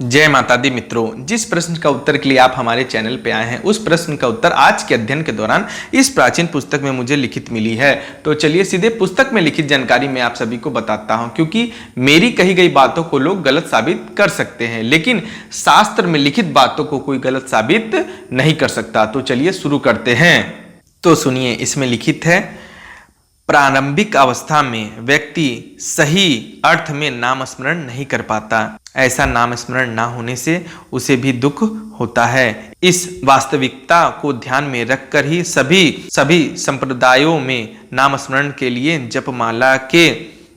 जय माता दी मित्रों, जिस प्रश्न का उत्तर के लिए आप हमारे चैनल पे आए हैं उस प्रश्न का उत्तर आज के अध्ययन के दौरान इस प्राचीन पुस्तक में मुझे लिखित मिली है। तो चलिए सीधे पुस्तक में लिखित जानकारी मैं आप सभी को बताता हूं, क्योंकि मेरी कही गई बातों को लोग गलत साबित कर सकते हैं लेकिन शास्त्र में लिखित बातों को कोई गलत साबित नहीं कर सकता। तो चलिए शुरू करते हैं। तो सुनिए, इसमें लिखित है, प्रारंभिक अवस्था में व्यक्ति सही अर्थ में नाम स्मरण नहीं कर पाता। ऐसा नाम स्मरण ना होने से उसे भी दुख होता है। इस वास्तविकता को ध्यान में रखकर ही सभी संप्रदायों में नाम स्मरण के लिए जपमाला के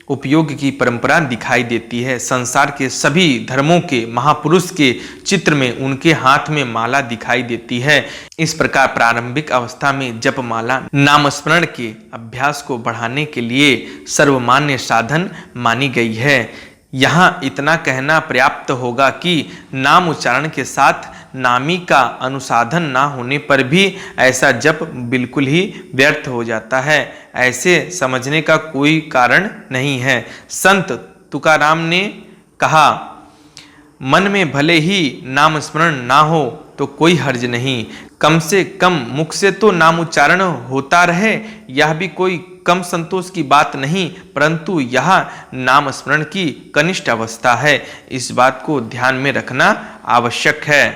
उपयोग की परंपरा दिखाई देती है। संसार के सभी धर्मों के महापुरुष के चित्र में उनके हाथ में माला दिखाई देती है। इस प्रकार प्रारंभिक अवस्था में जपमाला नामस्मरण के अभ्यास को बढ़ाने के लिए सर्वमान्य साधन मानी गई है। यहाँ इतना कहना पर्याप्त होगा कि नाम उच्चारण के साथ नामी का अनुसाधन ना होने पर भी ऐसा जप बिल्कुल ही व्यर्थ हो जाता है। ऐसे समझने का कोई कारण नहीं है। संत तुकाराम ने कहा, मन में भले ही नाम स्मरण ना हो तो कोई हर्ज नहीं, कम से कम मुख से तो नाम उच्चारण होता रहे, यह भी कोई कम संतोष की बात नहीं, परंतु यह नाम स्मरण की कनिष्ठ अवस्था है। इस बात को ध्यान में रखना आवश्यक है।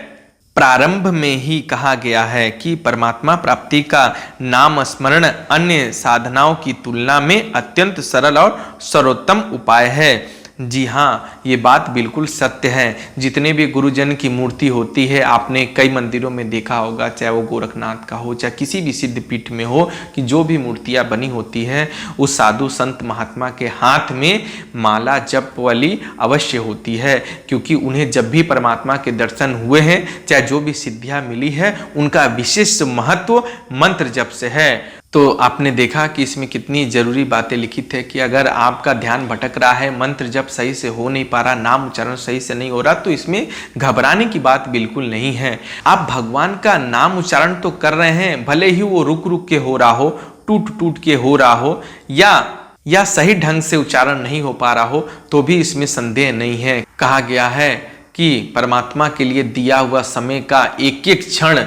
प्रारंभ में ही कहा गया है कि परमात्मा प्राप्ति का नाम स्मरण अन्य साधनाओं की तुलना में अत्यंत सरल और सर्वोत्तम उपाय है। जी हाँ, ये बात बिल्कुल सत्य है। जितने भी गुरुजन की मूर्ति होती है, आपने कई मंदिरों में देखा होगा, चाहे वो गोरखनाथ का हो चाहे किसी भी सिद्ध पीठ में हो, कि जो भी मूर्तियाँ बनी होती है उस साधु संत महात्मा के हाथ में माला जप वाली अवश्य होती है, क्योंकि उन्हें जब भी परमात्मा के दर्शन हुए हैं, चाहे जो भी सिद्धियाँ मिली है, उनका विशेष महत्व मंत्र जप से है। तो आपने देखा कि इसमें कितनी जरूरी बातें लिखित है कि अगर आपका ध्यान भटक रहा है, मंत्र जप सही से हो नहीं पा रहा, नाम उच्चारण सही से नहीं हो रहा, तो इसमें घबराने की बात बिल्कुल नहीं है। आप भगवान का नाम उच्चारण तो कर रहे हैं, भले ही वो रुक रुक के हो रहा हो, टूट टूट के हो रहा हो, या सही ढंग से उच्चारण नहीं हो पा रहा हो, तो भी इसमें संदेह नहीं है। कहा गया है कि परमात्मा के लिए दिया हुआ समय का एक एक क्षण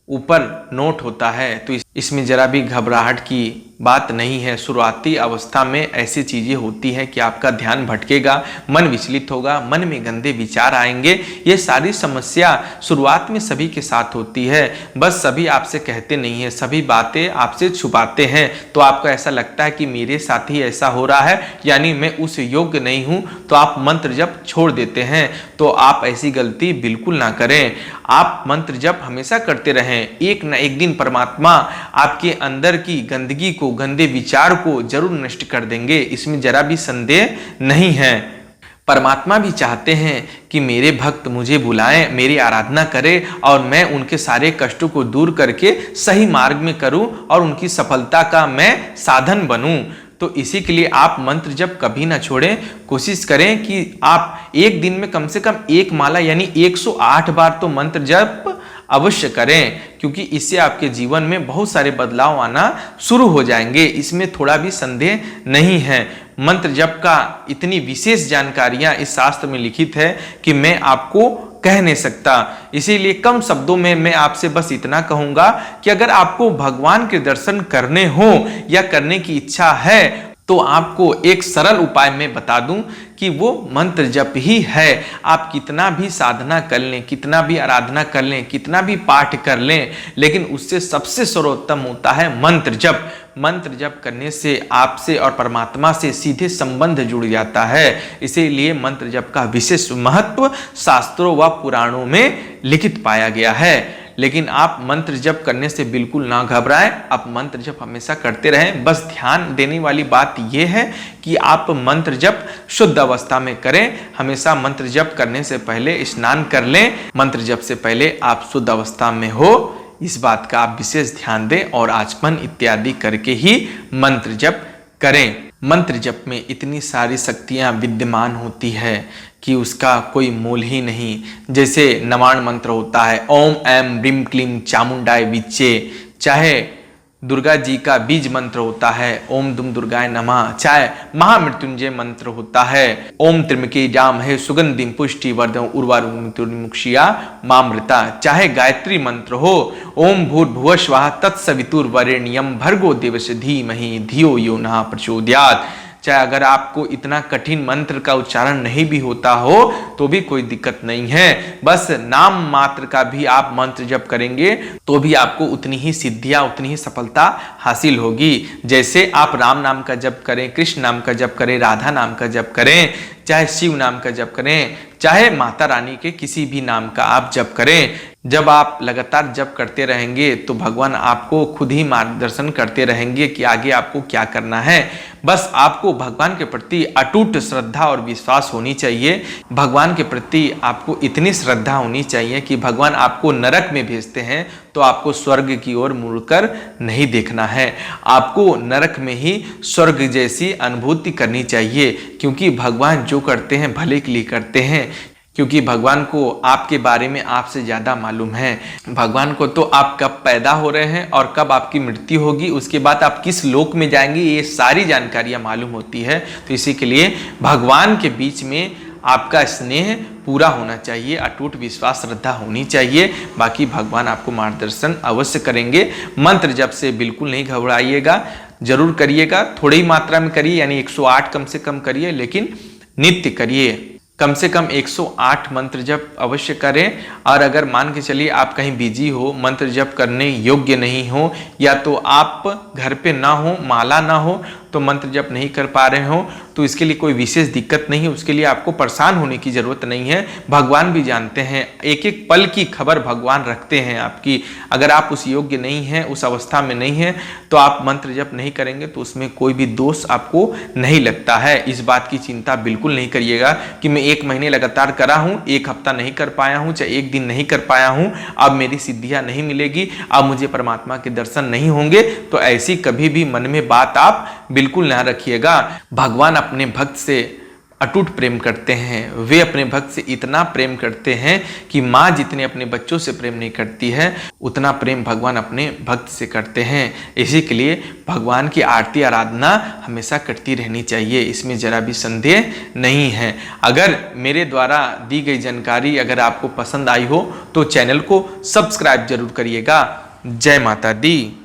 ऊपर नोट होता है, तो इसमें जरा भी घबराहट की बात नहीं है। शुरुआती अवस्था में ऐसी चीजें होती हैं कि आपका ध्यान भटकेगा, मन विचलित होगा, मन में गंदे विचार आएंगे। ये सारी समस्या शुरुआत में सभी के साथ होती है, बस सभी आपसे कहते नहीं है, सभी बातें आपसे छुपाते हैं। तो आपको ऐसा लगता है कि मेरे साथ ही ऐसा हो रहा है, यानी मैं उस योग्य नहीं हूं, तो आप मंत्र जप छोड़ देते हैं। तो आप ऐसी गलती बिल्कुल ना करें। आप मंत्र जप हमेशा करते रहें। एक न एक दिन परमात्मा आपके अंदर की गंदगी को, गंदे विचार को जरूर नष्ट कर देंगे, इसमें जरा भी संदेह नहीं है। परमात्मा भी चाहते हैं कि मेरे भक्त मुझे बुलाएं, मेरी आराधना करें और मैं उनके सारे कष्टों को दूर करके सही मार्ग में करूं और उनकी सफलता का मैं साधन बनूं। तो इसी के लिए आप मंत्र जप कभी ना छोड़ें। कोशिश करें कि आप एक दिन में कम से कम एक माला यानी 108 बार तो मंत्र जप अवश्य करें, क्योंकि इससे आपके जीवन में बहुत सारे बदलाव आना शुरू हो जाएंगे। इसमें थोड़ा भी संदेह नहीं है। मंत्र जप का इतनी विशेष जानकारियां इस शास्त्र में लिखित है कि मैं आपको कह नहीं सकता। इसीलिए कम शब्दों में मैं आपसे बस इतना कहूंगा कि अगर आपको भगवान के दर्शन करने हो या करने की इच्छा है, तो आपको एक सरल उपाय मैं बता दूं कि वो मंत्र जप ही है। आप कितना भी साधना कर लें, कितना भी आराधना कर लें, कितना भी पाठ कर लें, लेकिन उससे सबसे सर्वोत्तम होता है मंत्र जप। मंत्र जप करने से आपसे और परमात्मा से सीधे संबंध जुड़ जाता है। इसीलिए मंत्र जप का विशेष महत्व शास्त्रों व पुराणों में लिखित पाया गया है। लेकिन आप मंत्र जप करने से बिल्कुल ना घबराएं, आप मंत्र जप हमेशा करते रहें। बस ध्यान देने वाली बात यह है कि आप मंत्र जप शुद्ध अवस्था में करें। हमेशा मंत्र जप करने से पहले स्नान कर लें। मंत्र जप से पहले आप शुद्ध अवस्था में हो, इस बात का आप विशेष ध्यान दें और आचमन इत्यादि करके ही मंत्र जप करें। मंत्र जप में इतनी सारी शक्तियां विद्यमान होती है कि उसका कोई मोल ही नहीं। जैसे नवाण मंत्र होता है, ओम ऐम ब्रीम क्लीम चामुंडाय विच्चे, चाहे दुर्गा जी का बीज मंत्र होता है ओम दुम दुर्गाय नमः, चाहे महामृत्युंजय मंत्र होता है ओम त्र्यंबके जामहे सुगंधिम पुष्टि वर्धम उर्वारुमुक्षिया मामृता, चाहे गायत्री मंत्र हो ओम भूर्भुवः स्वः तत्सवितुर्वरेण्यं भर्गो देवस्य धीमहि धियो यो नः प्रचोदयात्। चाहे अगर आपको इतना कठिन मंत्र का उच्चारण नहीं भी होता हो तो भी कोई दिक्कत नहीं है, बस नाम मात्र का भी आप मंत्र जप करेंगे तो भी आपको उतनी ही सिद्धियां, उतनी ही सफलता हासिल होगी। जैसे आप राम नाम का जप करें, कृष्ण नाम का जप करें, राधा नाम का जप करें, चाहे शिव नाम का जप करें, चाहे माता रानी के किसी भी नाम का आप जप करें, जब आप लगातार जप करते रहेंगे तो भगवान आपको खुद ही मार्गदर्शन करते रहेंगे कि आगे आपको क्या करना है। बस आपको भगवान के प्रति अटूट श्रद्धा और विश्वास होनी चाहिए। भगवान के प्रति आपको इतनी श्रद्धा होनी चाहिए कि भगवान आपको नरक में भेजते हैं तो आपको स्वर्ग की ओर मुड़कर नहीं देखना है, आपको नरक में ही स्वर्ग जैसी अनुभूति करनी चाहिए, क्योंकि भगवान जो करते हैं भले के लिए करते हैं, क्योंकि भगवान को आपके बारे में आपसे ज़्यादा मालूम है। भगवान को तो आप कब पैदा हो रहे हैं और कब आपकी मृत्यु होगी, उसके बाद आप किस लोक में जाएंगे, ये सारी जानकारियाँ मालूम होती है। तो इसी के लिए भगवान के बीच में आपका स्नेह पूरा होना चाहिए, अटूट विश्वास श्रद्धा होनी चाहिए, बाकी भगवान आपको मार्गदर्शन अवश्य करेंगे। मंत्र जप से बिल्कुल नहीं घबराइएगा, जरूर करिएगा, थोड़ी ही मात्रा में करिए, यानी 108 कम से कम करिए, लेकिन नित्य करिए। कम से कम 108 मंत्र जप अवश्य करें। और अगर मान के चलिए आप कहीं बिजी हो, मंत्र जप करने योग्य नहीं हो, या तो आप घर पे ना हो, माला ना हो, तो मंत्र जप नहीं कर पा रहे हो, तो इसके लिए कोई विशेष दिक्कत नहीं है, उसके लिए आपको परेशान होने की जरूरत नहीं है। भगवान भी जानते हैं, एक एक पल की खबर भगवान रखते हैं आपकी। अगर आप उस योग्य नहीं हैं, उस अवस्था में नहीं हैं, तो आप मंत्र जप नहीं करेंगे तो उसमें कोई भी दोष आपको नहीं लगता है। इस बात की चिंता बिल्कुल नहीं करिएगा कि मैं 1 महीने लगातार करा हूं, 1 हफ्ता नहीं कर पाया हूं, चाहे 1 दिन नहीं कर पाया हूं, अब मेरी सिद्धियां नहीं मिलेगी, अब मुझे परमात्मा के दर्शन नहीं होंगे। तो ऐसी कभी भी मन में बात आप बिल्कुल ना रखिएगा। भगवान अपने भक्त से अटूट प्रेम करते हैं, वे अपने भक्त से इतना प्रेम करते हैं कि माँ जितने अपने बच्चों से प्रेम नहीं करती है, उतना प्रेम भगवान अपने भक्त से करते हैं। इसी के लिए भगवान की आरती आराधना हमेशा करती रहनी चाहिए, इसमें जरा भी संदेह नहीं है। अगर मेरे द्वारा दी गई जानकारी अगर आपको पसंद आई हो तो चैनल को सब्सक्राइब जरूर करिएगा। जय माता दी।